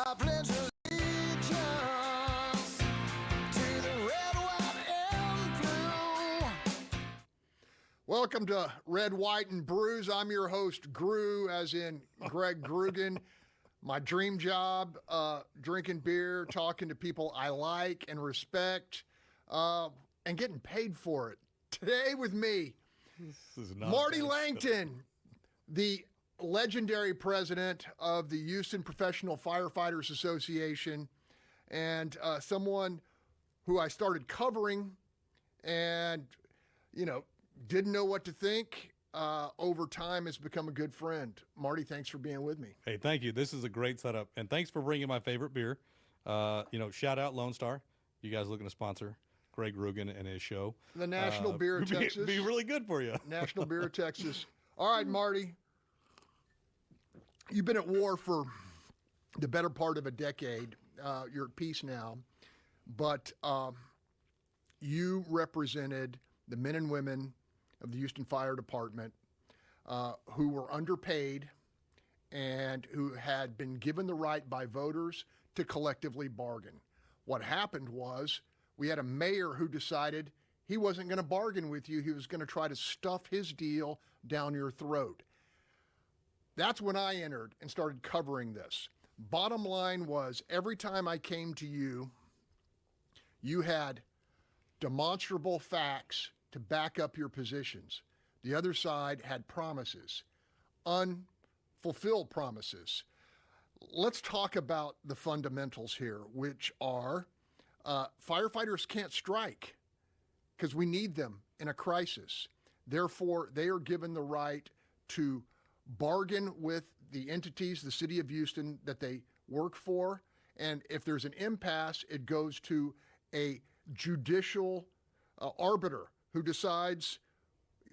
I pledge allegiance to the red, white, and blue. Welcome to Red, White, and Brews. I'm your host, Gru, as in Greg Groogan. My dream job, drinking beer, talking to people I like and respect, and getting paid for it. Today with me, Marty Lancton, the legendary president of the Houston Professional Firefighters Association, and someone who I started covering and, didn't know what to think. Over time has become a good friend. Marty, thanks for being with me. Hey, thank you. This is a great setup. And thanks for bringing my favorite beer. Shout out Lone Star. You guys looking to sponsor Greg Groogan and his show. The National Beer of Texas. Be really good for you. National Beer of Texas. All right, Marty. You've been at war for the better part of a decade. You're at peace now. But you represented the men and women of the Houston Fire Department who were underpaid and who had been given the right by voters to collectively bargain. What happened was we had a mayor who decided he wasn't going to bargain with you. He was going to try to stuff his deal down your throat. That's when I entered and started covering this. Bottom line was, every time I came to you, you had demonstrable facts to back up your positions. The other side had promises, unfulfilled promises. Let's talk about the fundamentals here, which are firefighters can't strike because we need them in a crisis. Therefore, they are given the right to bargain with the entities, the city of Houston, that they work for. And if there's an impasse, it goes to a judicial arbiter who decides,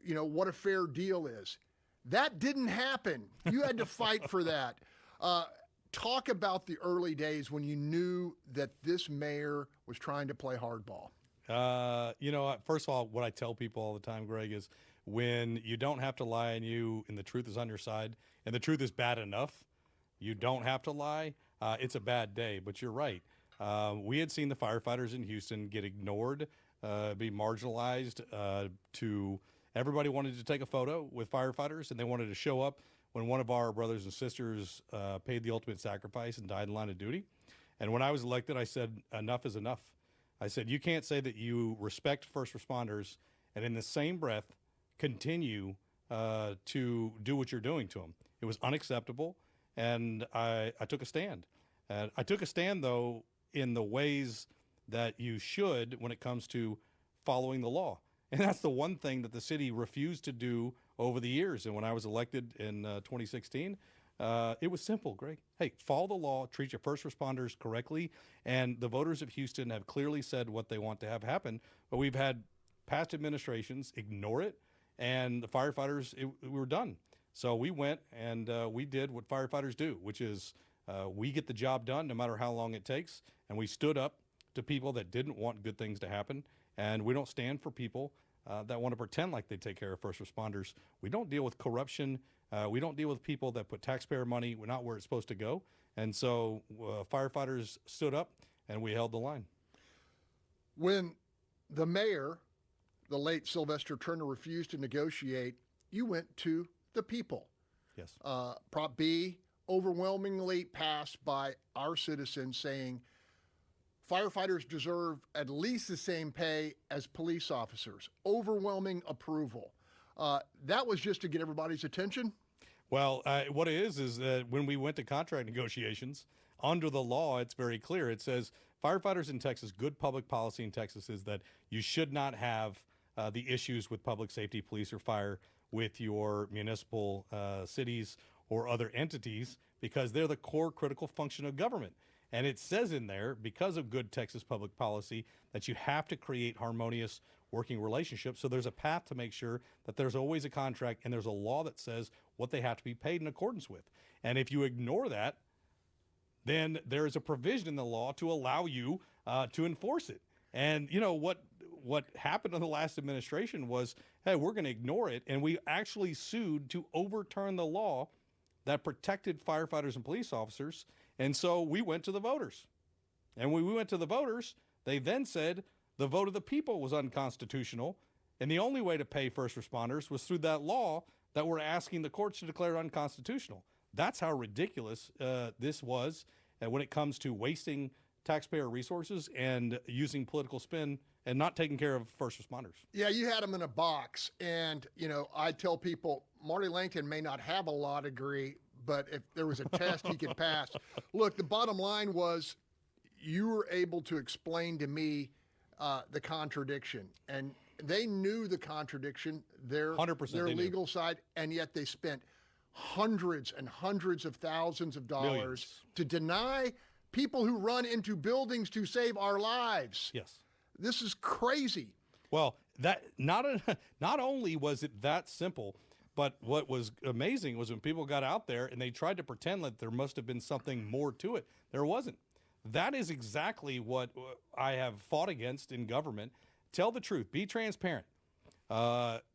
what a fair deal is. That didn't happen. You had to fight for that. Talk about the early days when you knew that this mayor was trying to play hardball. First of all, what I tell people all the time, Greg, is when you don't have to lie and the truth is on your side and the truth is bad enough, you don't have to lie. It's a bad day, but you're right. We had seen the firefighters in Houston get ignored, be marginalized. Everybody wanted to take a photo with firefighters, and they wanted to show up when one of our brothers and sisters paid the ultimate sacrifice and died in line of duty. And when I was elected, I said, enough is enough. I said, you can't say that you respect first responders and in the same breath continue to do what you're doing to them. It was unacceptable, and I took a stand. And I took a stand, though, in the ways that you should when it comes to following the law. And that's the one thing that the city refused to do over the years. And when I was elected in 2016, it was simple, Greg. Hey, follow the law, treat your first responders correctly. And the voters of Houston have clearly said what they want to have happen. But we've had past administrations ignore it, and the firefighters, we were done. So we went and we did what firefighters do, which is we get the job done no matter how long it takes. And we stood up to people that didn't want good things to happen. And we don't stand for people that want to pretend like they take care of first responders. We don't deal with corruption. We don't deal with people that put taxpayer money not where it's supposed to go. And so firefighters stood up and we held the line. When the mayor, the late Sylvester Turner, refused to negotiate, you went to the people. Yes. Prop B overwhelmingly passed by our citizens, saying firefighters deserve at least the same pay as police officers. Overwhelming approval. That was just to get everybody's attention? Well, what it is that when we went to contract negotiations, under the law, it's very clear. It says firefighters in Texas, good public policy in Texas is that you should not have the issues with public safety, police, or fire with your municipal cities or other entities because they're the core critical function of government. And it says in there, because of good Texas public policy, that you have to create harmonious working relationships. So there's a path to make sure that there's always a contract and there's a law that says what they have to be paid in accordance with. And if you ignore that, then there is a provision in the law to allow you to enforce it. And you know what happened in the last administration was, hey, we're going to ignore it. And we actually sued to overturn the law that protected firefighters and police officers. And so we went to the voters. And when we went to the voters, they then said the vote of the people was unconstitutional. And the only way to pay first responders was through that law that we're asking the courts to declare unconstitutional. That's how ridiculous this was when it comes to wasting taxpayer resources and using political spin and not taking care of first responders. Yeah, you had them in a box. And, I tell people, Marty Lancton may not have a law degree, but if there was a test he could pass. Look, the bottom line was you were able to explain to me the contradiction. And they knew the contradiction, their 100% legal side, and yet they spent hundreds and hundreds of thousands of dollars Millions. to deny people who run into buildings to save our lives. Yes. This is crazy. Well, that not only was it that simple, but what was amazing was when people got out there and they tried to pretend that there must have been something more to it. There wasn't. That is exactly what I have fought against in government. Tell the truth. Be transparent.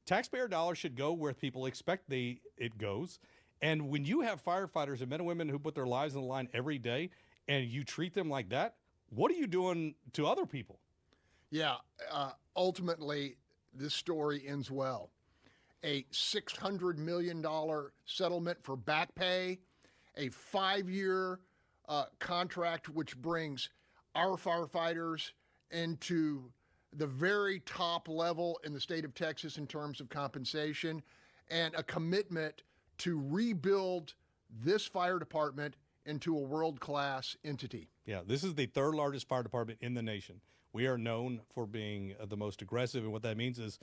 Taxpayer dollars should go where people expect it goes. And when you have firefighters and men and women who put their lives on the line every day and you treat them like that, what are you doing to other people? Yeah, ultimately, this story ends well. A $600 million settlement for back pay, a 5-year contract which brings our firefighters into the very top level in the state of Texas in terms of compensation, and a commitment to rebuild this fire department into a world-class entity. Yeah, this is the third largest fire department in the nation. We are known for being the most aggressive, and what that means is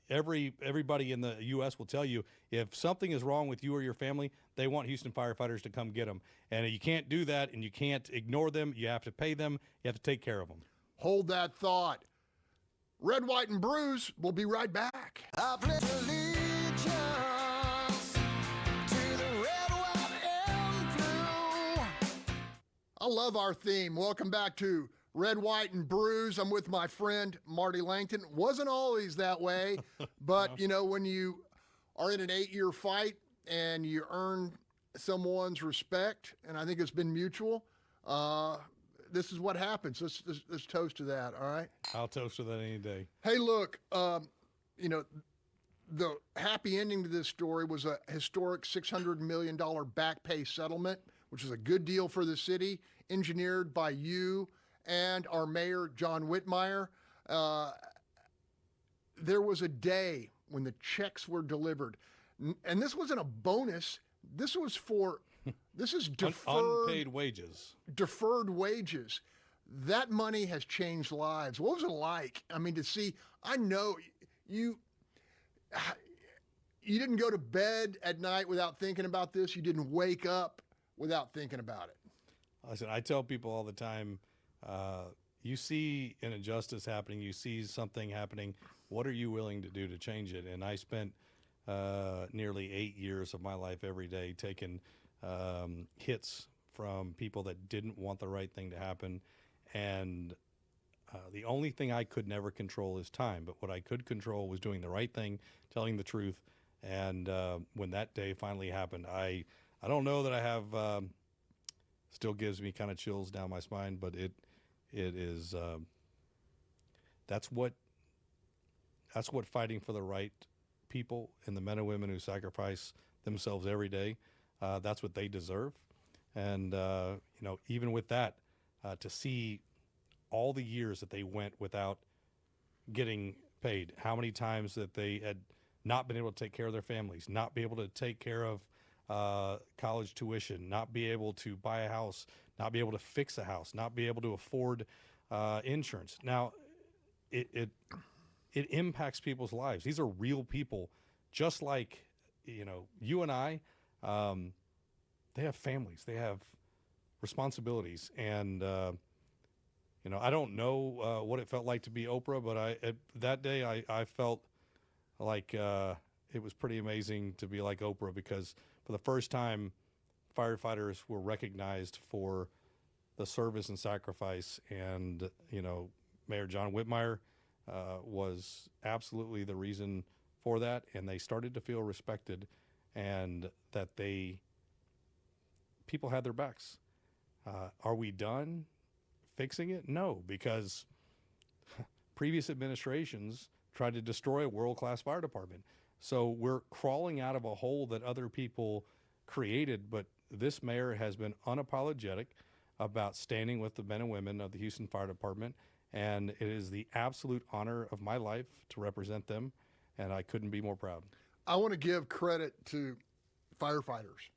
everybody in the U.S. will tell you if something is wrong with you or your family, they want Houston firefighters to come get them. And you can't do that, and you can't ignore them. You have to pay them. You have to take care of them. Hold that thought. Red, White, and Brews. We'll be right back. I pledge allegiance to the red, white, and blue. I love our theme. Welcome back to Red, White, and Brews. I'm with my friend Marty Lancton. Wasn't always that way, but when you are in an 8-year fight and you earn someone's respect, and I think it's been mutual, this is what happens. Let's toast to that, all right? I'll toast to that any day. Hey, look, the happy ending to this story was a historic $600 million back pay settlement, which is a good deal for the city, engineered by you and our mayor, John Whitmire. There was a day when the checks were delivered, and this wasn't a bonus. This is deferred Unpaid wages. Deferred wages. That money has changed lives. What was it like? I mean, to see, I know you didn't go to bed at night without thinking about this. You didn't wake up without thinking about it. Listen, I tell people all the time, you see an injustice happening, you see something happening, what are you willing to do to change it? And I spent nearly 8 years of my life every day taking hits from people that didn't want the right thing to happen. And the only thing I could never control is time, but what I could control was doing the right thing, telling the truth. And when that day finally happened, I don't know that I have, still gives me kind of chills down my spine, but it is, that's what fighting for the right people and the men and women who sacrifice themselves every day, that's what they deserve. And, even with that, to see all the years that they went without getting paid, how many times that they had not been able to take care of their families, not be able to take care of college tuition, not be able to buy a house, not be able to fix a house, not be able to afford insurance. Now, it impacts people's lives. These are real people, just like you and I. They have families, they have responsibilities, and I don't know what it felt like to be Oprah, but that day I felt like it was pretty amazing to be like Oprah, because for the first time, firefighters were recognized for the service and sacrifice, and Mayor John Whitmire was absolutely the reason for that, and they started to feel respected, and that people had their backs. Are we done fixing it? No, because previous administrations tried to destroy a world-class fire department. So we're crawling out of a hole that other people created, but this mayor has been unapologetic about standing with the men and women of the Houston Fire Department, and it is the absolute honor of my life to represent them, and I couldn't be more proud. I want to give credit to firefighters.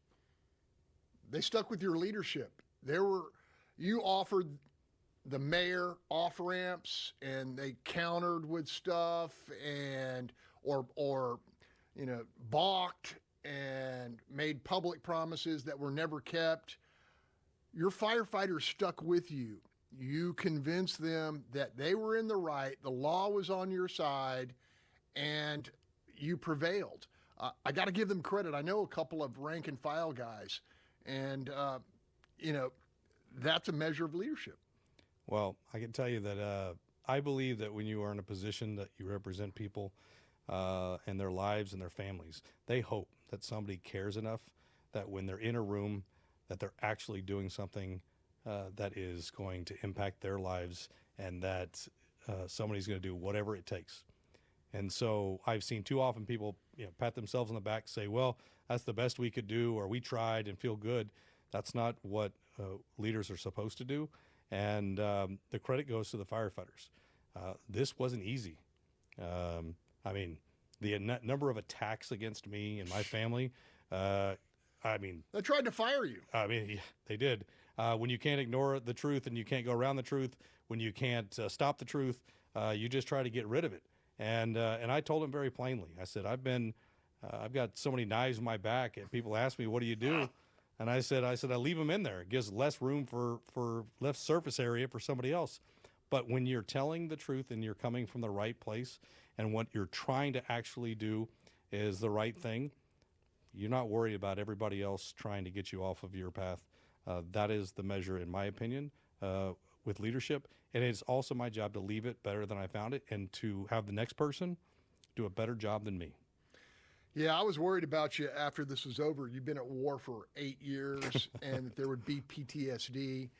They stuck with your leadership. You offered the mayor off ramps, and they countered with stuff, and or balked and made public promises that were never kept. Your firefighters stuck with you. You convinced them that they were in the right, the law was on your side, and you prevailed. I got to give them credit. I know a couple of rank and file guys, and that's a measure of leadership. Well, I can tell you that I believe that when you are in a position that you represent people and their lives and their families, they hope that somebody cares enough that when they're in a room that they're actually doing something that is going to impact their lives, and that somebody's going to do whatever it takes. And so I've seen too often people pat themselves on the back, say, well, that's the best we could do, or we tried, and feel good. That's not what leaders are supposed to do. And the credit goes to the firefighters. This wasn't easy. The number of attacks against me and my family, They tried to fire you. They did. When you can't ignore the truth and you can't go around the truth, when you can't stop the truth, you just try to get rid of it. And I told him very plainly. I said, I've got so many knives in my back, and people ask me, what do you do? And I said, I leave them in there. It gives less room for less surface area for somebody else. But when you're telling the truth and you're coming from the right place, and what you're trying to actually do is the right thing, you're not worried about everybody else trying to get you off of your path. That is the measure, in my opinion, with leadership. And it's also my job to leave it better than I found it, and to have the next person do a better job than me. Yeah, I was worried about you after this was over. You've been at war for 8 years, and that there would be PTSD.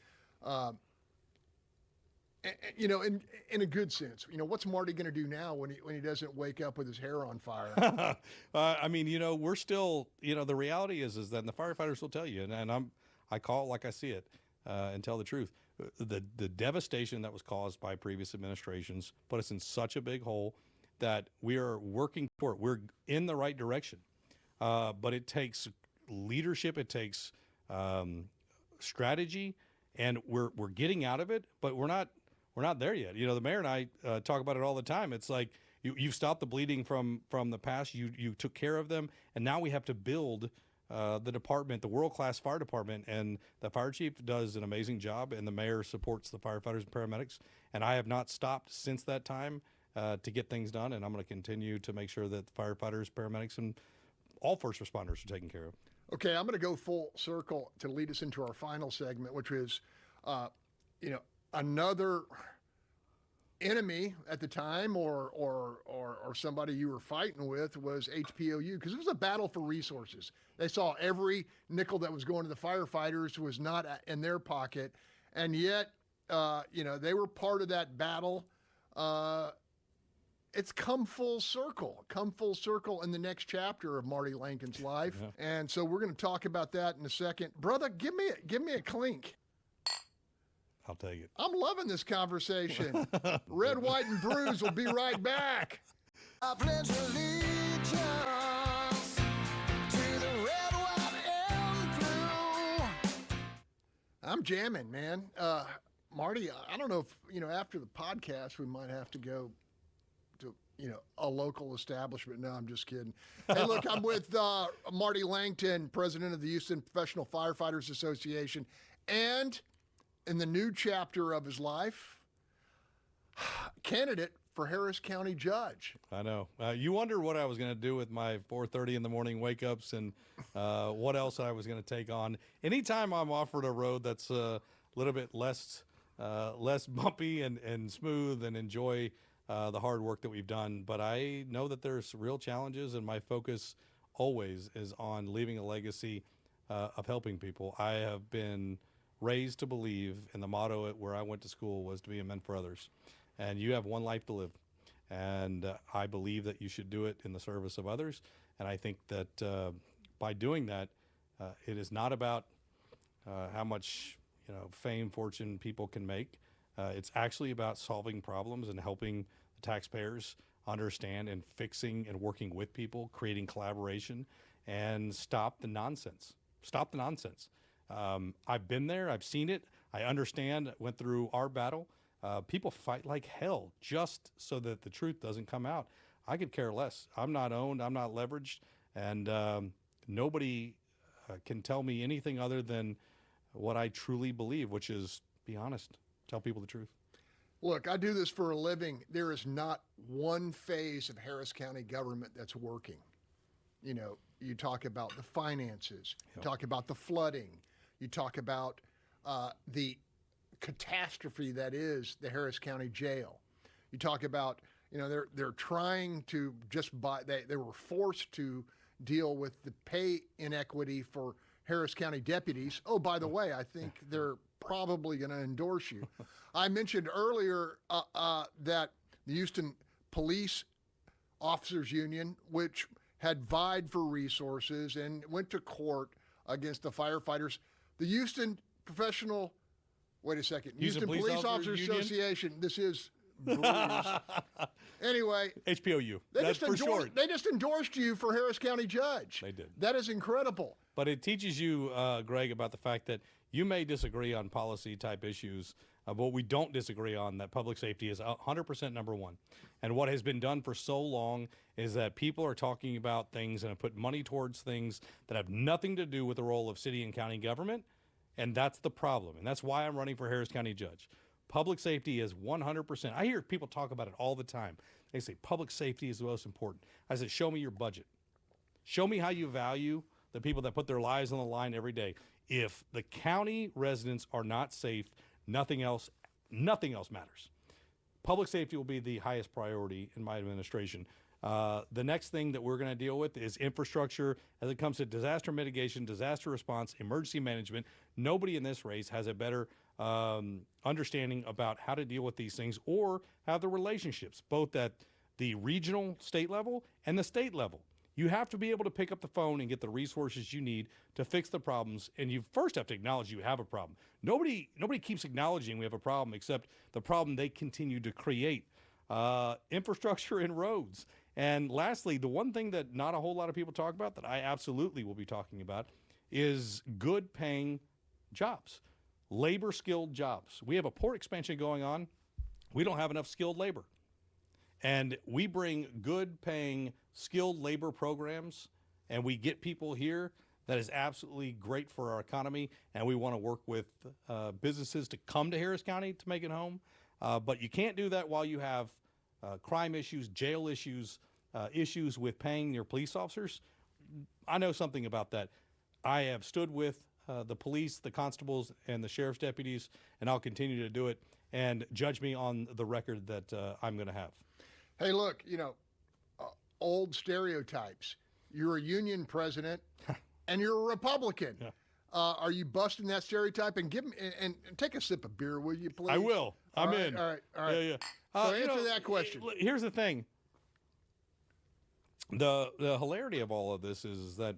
In a good sense. What's Marty going to do now when he doesn't wake up with his hair on fire? We're still, the reality is that, and the firefighters will tell you, and I call it like I see it, and tell the truth. The devastation that was caused by previous administrations put us in such a big hole that we are working for it. We're in the right direction, but it takes leadership. It takes strategy, and we're getting out of it, but we're not there yet. The mayor and I talk about it all the time. It's like you've stopped the bleeding from the past. You took care of them, and now we have to build the department, the world-class fire department, and the fire chief does an amazing job, and the mayor supports the firefighters and paramedics. And I have not stopped since that time to get things done, and I'm going to continue to make sure that the firefighters, paramedics, and all first responders are taken care of. Okay, I'm going to go full circle to lead us into our final segment, which is, another enemy at the time, or somebody you were fighting with, was HPOU, because it was a battle for resources. They saw every nickel that was going to the firefighters was not in their pocket, and yet, they were part of that battle. It's come full circle in the next chapter of Marty Lancton's life. Yeah. And so we're going to talk about that in a second. Brother, give me a clink. I'll take it. I'm loving this conversation. Red, white, and brews will be right back. I pledge allegiance to the red, white, and blue. I'm jamming, man. Marty, I don't know if, after the podcast, we might have to go to, a local establishment. No, I'm just kidding. Hey, look, I'm with Marty Lancton, president of the Houston Professional Firefighters Association, and in the new chapter of his life, candidate for Harris County judge. I know. You wonder what I was going to do with my 4:30 in the morning wake-ups, and what else I was going to take on. Anytime I'm offered a road that's a little bit less bumpy and smooth, and enjoy the hard work that we've done. But I know that there's real challenges, and my focus always is on leaving a legacy of helping people. I have been raised to believe, and the motto at where I went to school was to be a man for others. And you have one life to live. And I believe that you should do it in the service of others. And I think that by doing that, it is not about how much fame, fortune people can make. It's actually about solving problems and helping the taxpayers understand and fixing and working with people, creating collaboration, and stop the nonsense. Stop the nonsense. I've been there. I've seen it. I understand. Went through our battle. People fight like hell just so that the truth doesn't come out. I could care less. I'm not owned. I'm not leveraged. And nobody can tell me anything other than what I truly believe, which is be honest. Tell people the truth. Look, I do this for a living. There is not one phase of Harris County government that's working. You talk about the finances, you talk about the flooding, you talk about the catastrophe that is the Harris County Jail. You talk about, they're trying to just buy, they were forced to deal with the pay inequity for Harris County deputies. Oh, by the way, I think they're probably going to endorse you. I mentioned earlier that the Houston Police Officers Union, which had vied for resources and went to court against the firefighters. The Houston Professional, wait a second, Houston Police Officers Association, this is Brews. Anyway. HPOU, that's for short. They just endorsed you for Harris County Judge. They did. That is incredible. But it teaches you, Greg, about the fact that you may disagree on policy type issues, but we don't disagree on that public safety is 100% number one. And what has been done for so long is that people are talking about things and have put money towards things that have nothing to do with the role of city and county government. And that's the problem. And that's why I'm running for Harris County Judge. Public safety is 100%. I hear people talk about it all the time. They say public safety is the most important. I said, show me your budget. Show me how you value the people that put their lives on the line every day. If the county residents are not safe, nothing else matters. Public safety will be the highest priority in my administration. The next thing that we're going to deal with is infrastructure as it comes to disaster mitigation, disaster response, emergency management. Nobody in this race has a better understanding about how to deal with these things or have the relationships, both at the regional state level and the state level. You have to be able to pick up the phone and get the resources you need to fix the problems, and you first have to acknowledge you have a problem. Nobody keeps acknowledging we have a problem except the problem they continue to create. Infrastructure and roads. And lastly, the one thing that not a whole lot of people talk about that I absolutely will be talking about is good paying jobs, labor skilled jobs. We have a port expansion going on. We don't have enough skilled labor. And we bring good paying skilled labor programs and we get people here. That is absolutely great for our economy. And we want to work with businesses to come to Harris County to make it home. But you can't do that while you have crime issues, jail issues, issues with paying your police officers. I know something about that. I have stood with the police, the constables, and the sheriff's deputies, and I'll continue to do it. And judge me on the record that I'm going to have. Hey, look, old stereotypes. You're a union president, and you're a Republican. Yeah. Are you busting that stereotype? And give me and take a sip of beer, will you, please? I will. I'm in. All right. Yeah. So answer that question. Here's the thing. The hilarity of all of this is that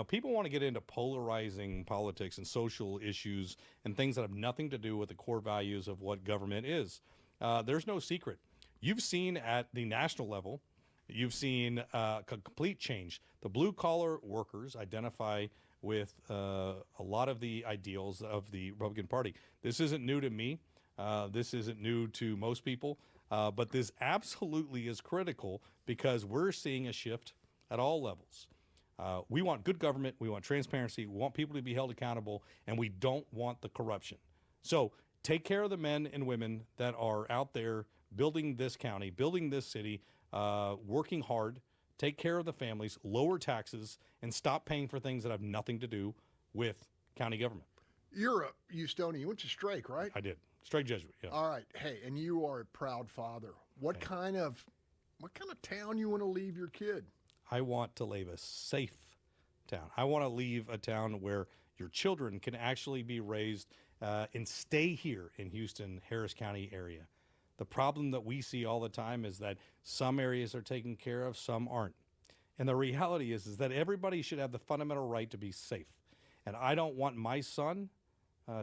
people want to get into polarizing politics and social issues and things that have nothing to do with the core values of what government is. There's no secret. You've seen at the national level, you've seen a complete change. The blue-collar workers identify with a lot of the ideals of the Republican Party. This isn't new to me. This isn't new to most people. But this absolutely is critical because we're seeing a shift at all levels. We want good government. We want transparency. We want people to be held accountable. And we don't want the corruption. So take care of the men and women that are out there building this county, building this city, working hard. Take care of the families, lower taxes, and stop paying for things that have nothing to do with county government. You're a Houstonian. You went to Strake, right? I did. Strake Jesuit, yeah. All right. Hey, and you are a proud father. What kind of town you want to leave your kid? I want to leave a safe town. I want to leave a town where your children can actually be raised and stay here in Houston, Harris County area. The problem that we see all the time is that some areas are taken care of, some aren't. And the reality is that everybody should have the fundamental right to be safe. And I don't want my son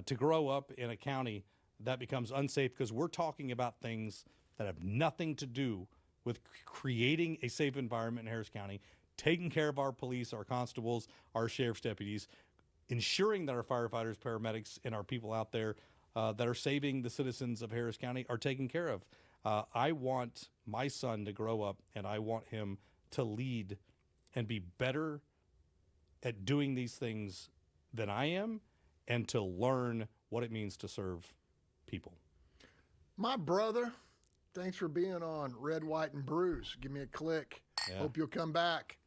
to grow up in a county that becomes unsafe, because we're talking about things that have nothing to do with creating a safe environment in Harris County, taking care of our police, our constables, our sheriff's deputies, ensuring that our firefighters, paramedics, and our people out there that are saving the citizens of Harris County are taken care of. I want my son to grow up, and I want him to lead and be better at doing these things than I am, and to learn what it means to serve people. My brother, thanks for being on Red, White, and Brews. Give me a click. Yeah. Hope you'll come back.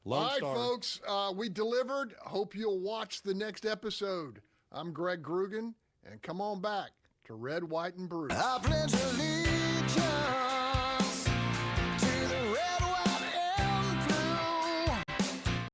Lone All right, Star. folks, we delivered. Hope you'll watch the next episode. I'm Greg Groogan, and come on back to Red, White, and Brews. I pledge allegiance